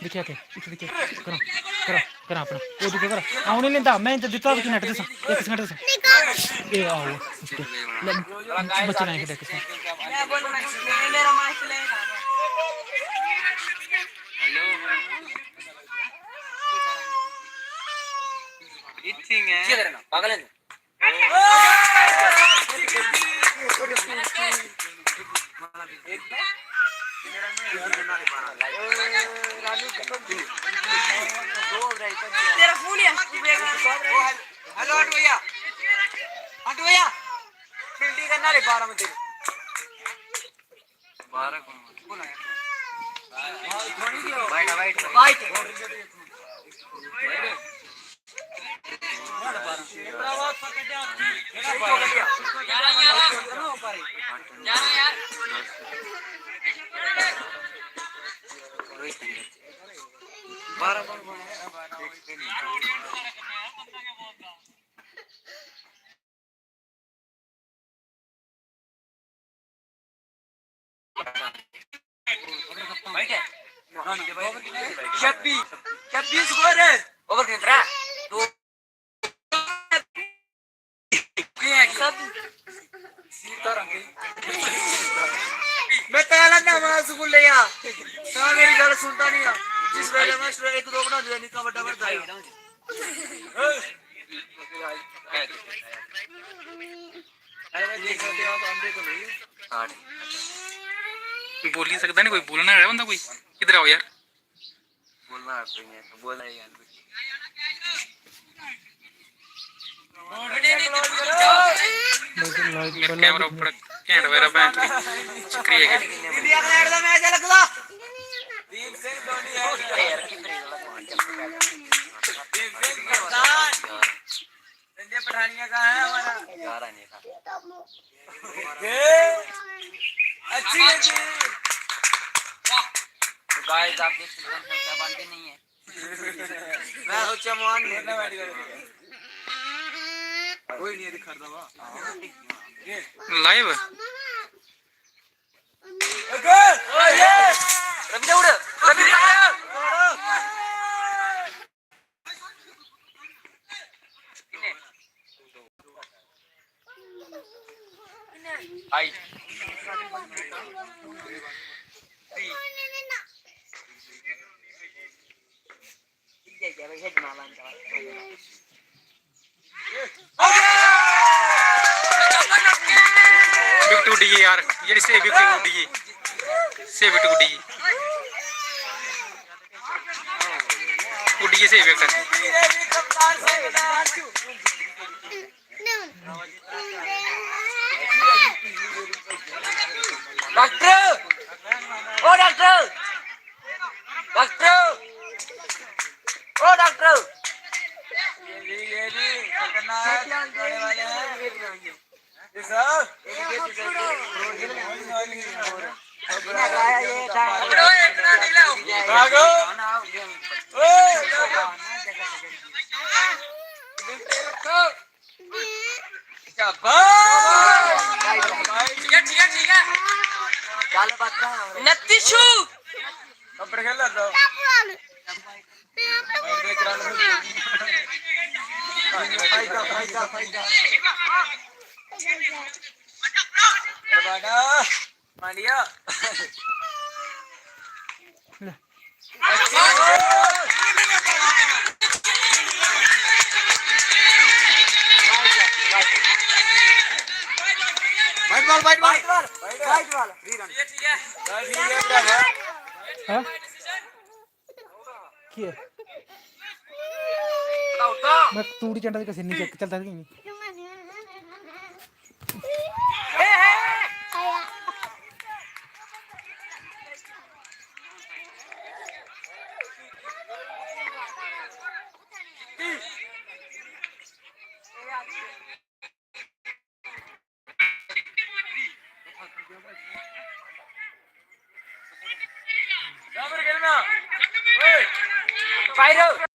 दिखिया के इथे दिखिया करो करो करो अपना वो दिखो करो आउने लेंदा मैं तो दिता कि नेट दे एक सेकंड दे ए आओ बच्चे नहीं खेलते किसने मैं बोल मेरा माइक ले हेलो इथिंग है क्या करना पागल है तेरा फोन है हेलो हटो भैया फील्डिंग करना रे 12 में तेरे 12 कौन है वाइट मैं पहला नाम स्कूल ले आ मेरी गल सुनता नहीं आ जिस वेले मैं एक दो बना दिया निका बड़ा बड़ा बोल ही सकता नहीं कोई बोलना है बंदा कोई किधर आओ यार बोलना है बोलना है यार मेरा कैमरा ऊपर कैंट मेरा बैंड शुक्रिया के इंडिया का लड़दा मैच है लगदा दीप सिंह धोनी है यार दीप सिंह कप्तान संजय पठानिया कहां है हमारा यार आने का अच्छी है जी तो गाइस आप देख सकते हैं क्या बनते नहीं है मैं सोचा मोहन ने बैठ गया कोई नहीं दिखा रहा लाइव रवि उड़ रवि आई विकेट उड़ी यार ये से विकेट उड़ी से विकेट उड़ी से विकेट डॉक्टर ओ डॉक्टर डॉक्टर ओ डॉक्टर ये खतरनाक होने वाले हैं ये सब इतना नहीं लाओ भागो ओए ठीक है चल बात नत्तीशु कपड़े खेल लो मानिया वाइट बॉल फ्री रन ठीक है हां क्या मैं तूड़ी चंडा कैसे नहीं चलता नहीं Fight out!